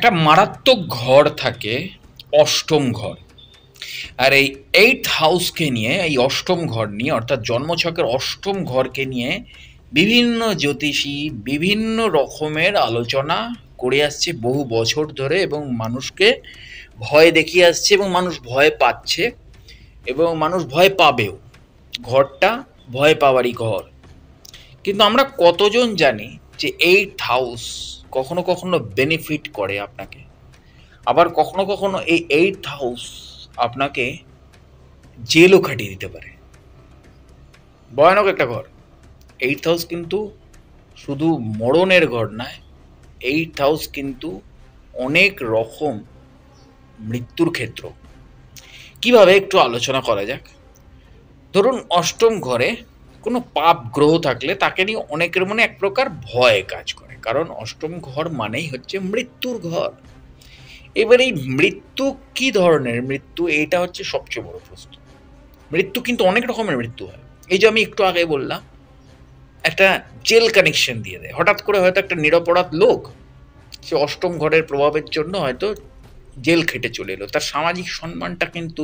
একটা মারাত্মক ঘর থাকে, অষ্টম ঘর। আর এই এইট হাউসকে নিয়ে, এই অষ্টম ঘর নিয়ে, অর্থাৎ জন্মছকের অষ্টম ঘরকে নিয়ে বিভিন্ন জ্যোতিষী বিভিন্ন রকমের আলোচনা করে আসছে বহু বছর ধরে, এবং মানুষকে ভয় দেখিয়ে আসছে, এবং মানুষ ভয় পাচ্ছে, এবং মানুষ ভয় পাবেও। ঘরটা ভয় পাওয়ারই ঘর। কিন্তু আমরা কতজন জানি যে এইট হাউস কখনো কখনো বেনিফিট করে আপনাকে, আবার কখনো কখনো এই এইট হাউস আপনাকে জেলও খাটিয়ে দিতে পারে। ভয়ানক একটা ঘর এইট হাউস, কিন্তু শুধু মরণের ঘর নয়। এইট হাউস কিন্তু অনেক রকম মৃত্যুর ক্ষেত্র। কিভাবে একটু আলোচনা করা যাক। ধরুন, অষ্টম ঘরে কোনো পাপ গ্রহ থাকলে তাকে নিয়ে অনেকের মনে এক প্রকার ভয় কাজ করে, কারণ অষ্টম ঘর মানেই হচ্ছে মৃত্যুর ঘর। এবার এই মৃত্যু কি ধরনের মৃত্যু, এটা হচ্ছে সবচেয়ে বড় প্রশ্ন। মৃত্যু কিন্তু অনেক রকমের মৃত্যু হয়। এই যে আমি একটু আগে বললাম, একটা জেল কানেকশন দিয়ে দেয় হঠাৎ করে, হয়তো একটা নিরপরাধ লোক সে অষ্টম ঘরের প্রভাবের জন্য হয়তো জেল খেটে চলে এলো, তার সামাজিক সম্মানটা কিন্তু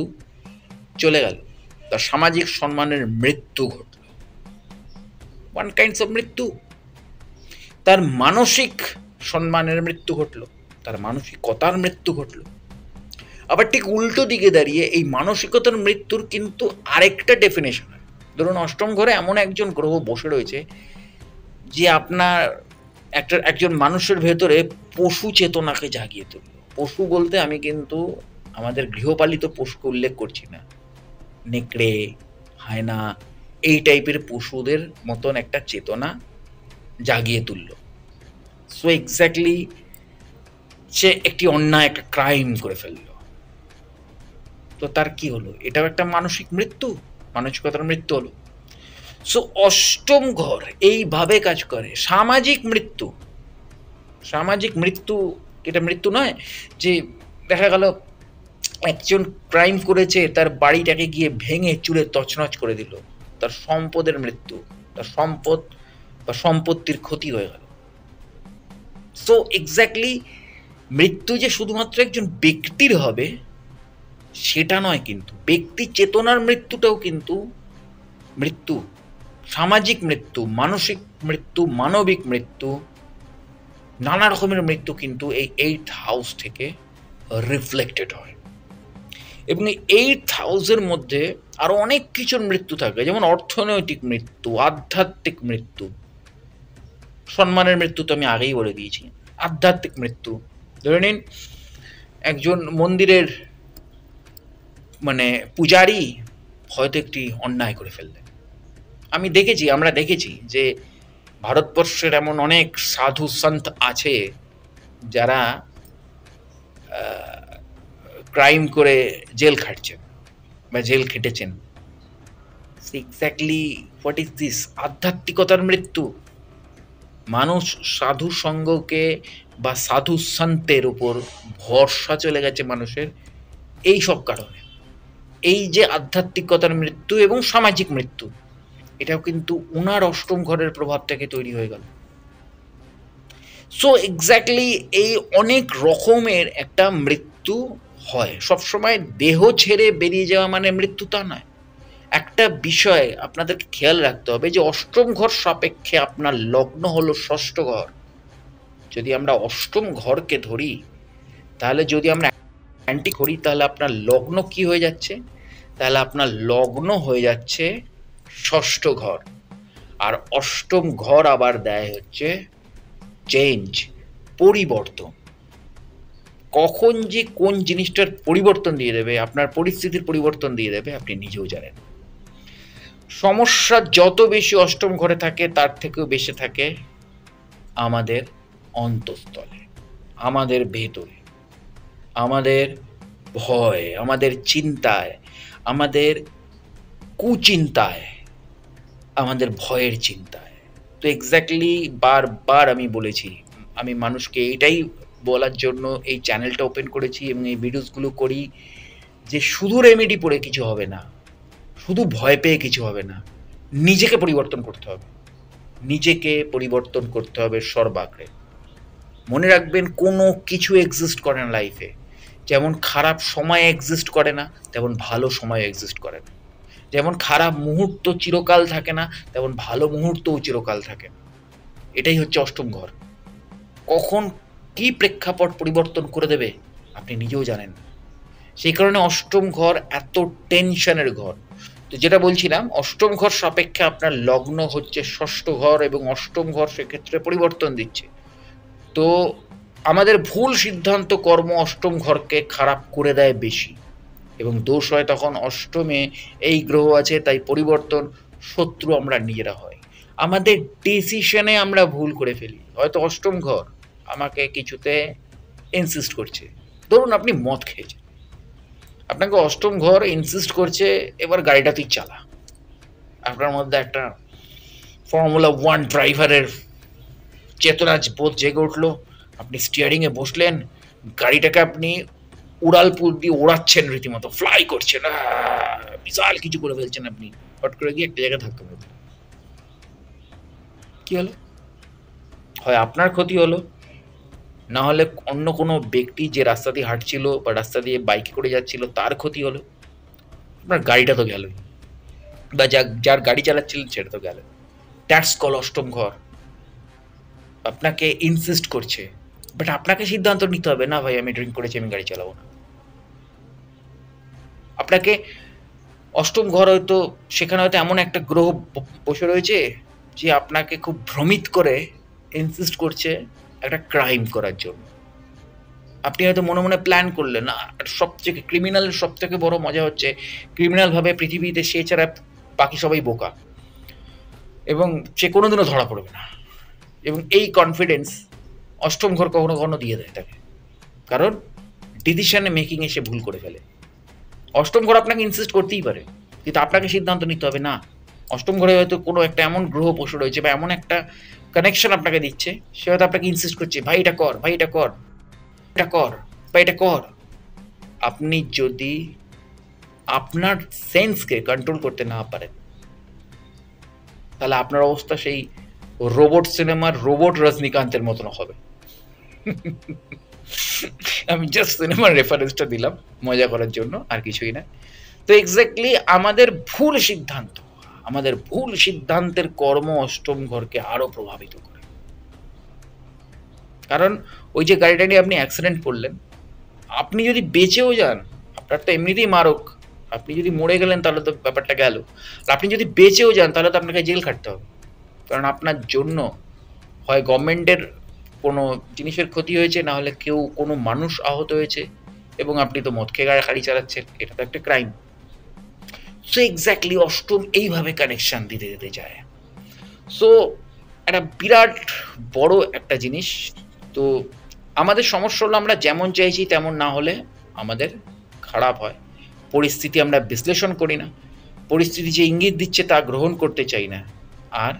চলে গেল, তার সামাজিক সম্মানের মৃত্যু ঘটল। ওয়ান কাইন্ডস অফ মৃত্যু। তার মানসিক সম্মানের মৃত্যু ঘটল, তার মানসিকতার মৃত্যু ঘটল। আবার ঠিক উল্টো দিকে দাঁড়িয়ে এই মানসিকতার মৃত্যুর কিন্তু আরেকটা ডেফিনেশন হয়। ধরুন, অষ্টম ঘরে এমন একজন গ্রহ বসে রয়েছে যে আপনার একজন মানুষের ভেতরে পশু চেতনাকে জাগিয়ে তুলল। পশু বলতে আমি কিন্তু আমাদের গৃহপালিত পশুকে উল্লেখ করছি না, নেকড়ে, হায়না, এই টাইপের পশুদের মতন একটা চেতনা জাগিয়ে তুলল। সো এক্স্যাক্টলি সে একটি অন্যায়, একটা ক্রাইম করে ফেললো। তো তার কি হলো? এটাও একটা মানসিক মৃত্যু, মানসিকতার মৃত্যু হলো। সো অষ্টম ঘর এইভাবে কাজ করে। সামাজিক মৃত্যু, সামাজিক মৃত্যু এটা মৃত্যু নয় যে দেখা গেল একজন ক্রাইম করেছে, তার বাড়িটাকে গিয়ে ভেঙে চুরে তছনছ করে দিল, তার সম্পদের মৃত্যু, তার সম্পদ বা সম্পত্তির ক্ষতি হয়ে গেল। সো এক্স্যাক্টলি মৃত্যু যে শুধুমাত্র একজন ব্যক্তির হবে সেটা নয়, কিন্তু ব্যক্তি চেতনার মৃত্যুটাও কিন্তু মৃত্যু। সামাজিক মৃত্যু, মানসিক মৃত্যু, মানবিক মৃত্যু, নানা রকমের মৃত্যু কিন্তু এই এইট হাউস থেকে রিফ্লেক্টেড হয়। এবং এই এইট হাউসের মধ্যে আরও অনেক কিছুর মৃত্যু থাকে, যেমন অর্থনৈতিক মৃত্যু, আধ্যাত্মিক মৃত্যু। সম্মানের মৃত্যু তো আমি আগেই বলে দিয়েছি। আধ্যাত্মিক মৃত্যু, ধরে নিন একজন মন্দিরের পূজারী হয়তো একটি অন্যায় করে ফেললেন। আমরা দেখেছি যে ভারতবর্ষের এমন অনেক সাধু সন্ত আছে যারা ক্রাইম করে জেল খাটছেন বা জেল খেটেছেন। Exactly what is this? আধ্যাত্মিকতার মৃত্যু। মানুষ সাধু সঙ্গকে বা সাধু সন্তের উপর ভরসা চলে গেছে মানুষের, এই সব কারণে। এই যে আধ্যাত্মিকতার মৃত্যু এবং সামাজিক মৃত্যু, এটাও কিন্তু ওনার অষ্টম ঘরের প্রভাব থেকে তৈরি হয়ে গেল। সো এক্স্যাক্টলি এই অনেক রকমের একটা মৃত্যু হয়। সবসময় দেহ ছেড়ে বেরিয়ে যাওয়া মানে মৃত্যু তা নয়। একটা বিষয় আপনাদেরকে খেয়াল রাখতে হবে যে অষ্টম ঘর সাপেক্ষে আপনার লগ্ন হলো ষষ্ঠ ঘর। যদি আমরা অষ্টম ঘরকে ধরি, তাহলে যদি আমরা অ্যান্টি করি, তাহলে আপনার লগ্ন কি হয়ে যাচ্ছে? তাহলে আপনার লগ্ন হয়ে যাচ্ছে ষষ্ঠ ঘর। আর অষ্টম ঘর আবার দেয় হচ্ছে চেঞ্জ, পরিবর্তন। কখন যে কোন জিনিসটার পরিবর্তন দিয়ে দেবে, আপনার পরিস্থিতির পরিবর্তন দিয়ে দেবে, আপনি নিজেও জানেন। সমস্যা যত বেশি অষ্টম ঘরে থাকে, তার থেকেও বেশি থাকে আমাদের অন্তঃস্থলে, আমাদের ভেতরে, আমাদের ভয়, আমাদের চিন্তায়, আমাদের কুচিন্তায়, আমাদের ভয়ের চিন্তায়। তো এক্স্যাক্টলি বারবার আমি বলেছি, আমি মানুষকে এটাই বলার জন্য এই চ্যানেলটা ওপেন করেছি এবং এই ভিডিওসগুলো করি, যে শুধু রেমেডি পড়ে কিছু হবে না, শুধু ভয় পেয়ে কিছু হবে না। নিজেকে পরিবর্তন করতে হবে, নিজেকে পরিবর্তন করতে হবে সর্বাগ্রে। মনে রাখবেন কোনো কিছু এক্সিস্ট করে না লাইফে। যেমন খারাপ সময় এক্সিস্ট করে না, তেমন ভালো সময় এক্সিস্ট করে না। যেমন খারাপ মুহূর্ত চিরকাল থাকে না, তেমন ভালো মুহূর্তও চিরকাল থাকে না। এটাই হচ্ছে অষ্টম ঘর। কখন কি প্রেক্ষাপট পরিবর্তন করে দেবে আপনি নিজেও জানেন না। সেই কারণে অষ্টম ঘর এত টেনশনের ঘর। তো যেটা বলছিলাম, অষ্টম ঘর সাপেক্ষে আপনার লগ্ন হচ্ছে ষষ্ঠ ঘর, এবং অষ্টম ঘর সেক্ষেত্রে পরিবর্তন দিচ্ছে। তো আমাদের ভুল সিদ্ধান্ত কর্ম অষ্টম ঘরকে খারাপ করে দেয় বেশি, এবং দোষ হয় তখন অষ্টমে এই গ্রহ আছে, তাই পরিবর্তন শত্রু আমরা নিজেরা হয়। আমাদের ডিসিশনে আমরা ভুল করে ফেলি। হয়তো অষ্টম ঘর আমাকে কিছুতে ইনসিস্ট করছে, ধরুন আপনি মদ খেয়েছেন, আপনাকে অষ্টম ঘর ইনসিস্ট করছে এবার গাড়িটা তুই চালা। আপনার মধ্যে একটা ফর্মুলা 1 ড্রাইভারের চেতনা বোধ জেগে উঠলো, আপনি স্টিয়ারিংয়ে বসলেন, গাড়িটাকে আপনি উড়ালপুর দিয়ে ওড়াচ্ছেন, রীতিমতো ফ্লাই করছেন, বিশাল কিছু করে ফেলছেন আপনি। হট করে গিয়ে একটা জায়গায় ধাক্কা মারলেন, কি হলো? হয় আপনার ক্ষতি হলো, না হলে অন্য কোনো ব্যক্তি যে রাস্তা দিয়ে হাঁটছিল বা রাস্তা দিয়ে বাইকে করে যাচ্ছিল তার ক্ষতি হলো। আপনার গাড়িটা তো গেলই, বা যার গাড়ি চালাচ্ছিলেন সেটা তো গেল। দ্যাটস কল অষ্টম ঘর। আপনাকে ইনসিস্ট করছে, বাট আপনাকে সিদ্ধান্ত নিতে হবে, না ভাই আমি ড্রিঙ্ক করেছি, আমি গাড়ি চালাবো না। আপনাকে অষ্টম ঘর হয়তো সেখানে হয়তো এমন একটা গ্রহ বসে রয়েছে যে আপনাকে খুব ভ্রমিত করে ইনসিস্ট করছে একটা ক্রাইম করার জন্য। আপনি হয়তো মনে মনে প্ল্যান করলেন, না সবথেকে ক্রিমিনালের সব থেকে বড় মজা হচ্ছে ক্রিমিনালভাবে পৃথিবীতে সে ছাড়া বাকি সবাই বোকা, এবং সে কোনোদিনও ধরা পড়বে না। এবং এই কনফিডেন্স অষ্টম ঘর কখনো কখনো দিয়ে দেয় তাকে, কারণ ডিসিশনে মেকিংয়ে সে ভুল করে ফেলে। অষ্টম ঘর আপনাকে ইনসিস্ট করতেই পারে, কিন্তু আপনাকে সিদ্ধান্ত নিতে হবে। না, অষ্টম ঘরে হয়তো কোনো একটা এমন গ্রহ বসে রয়েছে বা এমন একটা কানেকশন আপনাকে দিচ্ছে, সে হয়তো আপনাকে ইনসিস্ট করছে, ভাই এটা কর, ভাই এটা কর, এটা কর বা এটা কর। আপনি যদি আপনার সেন্সকে কন্ট্রোল করতে না পারেন, তাহলে আপনার অবস্থা সেই রোবট সিনেমার রোবট রজনীকান্তের মতন হবে। আমি জাস্ট সিনেমার রেফারেন্সটা দিলাম মজা করার জন্য, আর কিছুই না। তো এক্স্যাক্টলি আমাদের ভুল সিদ্ধান্তের কর্ম অষ্টম ঘরকে আরো প্রভাবিত করে। কারণ ওই যে গাড়িটা নিয়ে আপনি অ্যাক্সিডেন্ট করলেন, আপনি যদি বেঁচেও যান, আপনার তো এমনিতেই মারক, আপনি যদি মরে গেলেন তাহলে তো ব্যাপারটা গেল। আর আপনি যদি বেঁচেও যান তাহলে তো আপনাকে জেল খাটতে হবে, কারণ আপনার জন্য হয় গভর্নমেন্টের কোনো জিনিসের ক্ষতি হয়েছে, না হলে কেউ কোনো মানুষ আহত হয়েছে, এবং আপনি তো মদ খেয়ে গাড়ি চালাচ্ছেন, এটা তো একটা ক্রাইম। সো এক্স্যাক্টলি অষ্টম এইভাবে কানেকশন দিতে দিতে যায়। সো একটা বিরাট বড় একটা জিনিস। তো আমাদের সমস্যা হলো আমরা যেমন চাইছি তেমন না হলে আমাদের খারাপ হয়। পরিস্থিতি আমরা বিশ্লেষণ করি না, পরিস্থিতি যে ইঙ্গিত দিচ্ছে তা গ্রহণ করতে চাই না, আর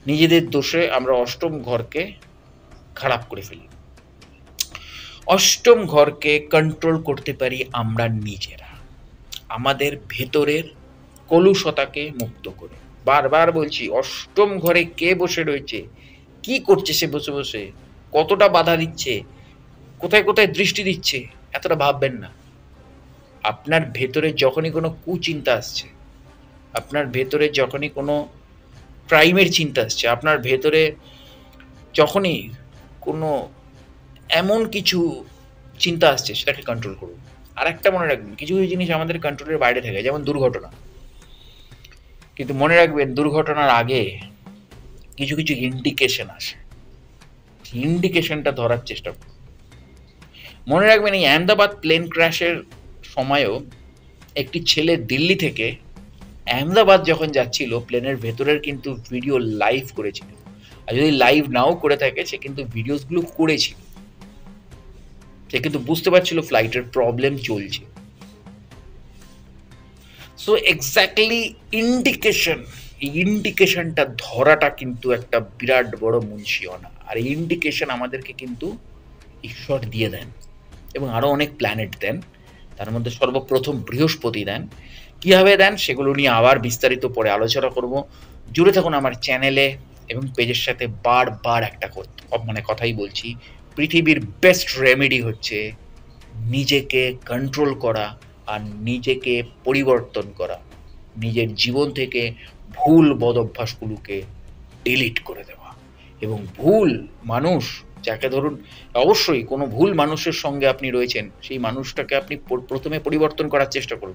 নিজেদের দোষে আমরা অষ্টম ঘরকে খারাপ করে ফেলি। অষ্টম ঘরকে কন্ট্রোল করতে পারি আমরা নিজেরা, আমাদের ভেতরের কলুষতাকে মুক্ত করে। বারবার বলছি, অষ্টম ঘরে কে বসে রয়েছে, কি করছে সে বসে বসে, কতটা বাধা দিচ্ছে, কোথায় কোথায় দৃষ্টি দিচ্ছে, এতটা ভাববেন না। আপনার ভেতরে যখনই কোনো কুচিন্তা আসছে, আপনার ভেতরে যখনই কোনো ক্রাইমের চিন্তা আসছে, আপনার ভেতরে যখনই কোনো এমন কিছু চিন্তা আসছে, সেটাকে কন্ট্রোল করুন। আর একটা মনে রাখবেন, কিছু কিছু জিনিস আমাদের কন্ট্রোলের বাইরে থাকে, যেমন দুর্ঘটনা। কিন্তু মনে রাখবেন, দুর্ঘটনার আগে কিছু কিছু ইন্ডিকেশন আসে, ইন্ডিকেশনটা ধরার চেষ্টা করুন। মনে রাখবেন, এই আহমেদাবাদ প্লেন ক্র্যাশের সময়ও একটি ছেলে দিল্লি থেকে আহমেদাবাদ যখন যাচ্ছিল, প্লেনের ভেতরের কিন্তু ভিডিও লাইভ করেছিল। আর যদি লাইভ নাও করে থাকে, সে কিন্তু ভিডিওসগুলো করেছিল, সে কিন্তু বুঝতে পারছিল ফ্লাইটের প্রবলেম চলছে। সো এক্স্যাক্টলি ইন্ডিকেশন, এই ইন্ডিকেশনটা ধরাটা কিন্তু একটা বিরাট বড় মুন্সিয়ানা। আর এই ইন্ডিকেশন আমাদেরকে কিন্তু ঈশ্বর দিয়ে দেন, এবং আরও অনেক প্ল্যানেট দেন, তার মধ্যে সর্বপ্রথম বৃহস্পতি দেন। কীভাবে দেন সেগুলো নিয়ে আবার বিস্তারিত পরে আলোচনা করব। জুড়ে থাকুন আমার চ্যানেলে এবং পেজের সাথে। বারবার একটা কথাই বলছি, পৃথিবীর বেস্ট রেমেডি হচ্ছে নিজেকে কন্ট্রোল করা আর নিজেকে পরিবর্তন করা, নিজের জীবন থেকে ভুল বদভ্যাসগুলোকে ডিলিট করে দেওয়া। এবং ভুল মানুষ যাকে ধরুন, অবশ্যই কোনো ভুল মানুষের সঙ্গে আপনি রয়েছেন, সেই মানুষটাকে আপনি প্রথমে পরিবর্তন করার চেষ্টা করুন,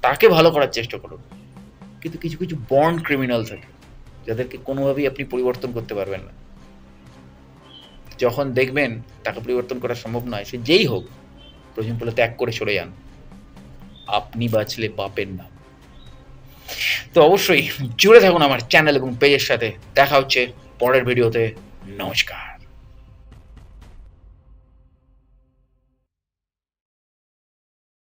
তাকে ভালো করার চেষ্টা করুন। কিন্তু কিছু কিছু বর্ন ক্রিমিনাল থাকে যাদেরকে কোনোভাবেই আপনি পরিবর্তন করতে পারবেন না। যখন দেখবেন তাকে পরিবর্তন করা সম্ভব নয়, সে যেই হোক, প্রয়োজন পড়লে ত্যাগ করে চলে যান, আপনি বাঁচলে পাপের না। তো অবশ্যই জুড়ে থাকুন আমার চ্যানেল এবং পেজের সাথে। দেখা হচ্ছে পরের ভিডিওতে। নমস্কার।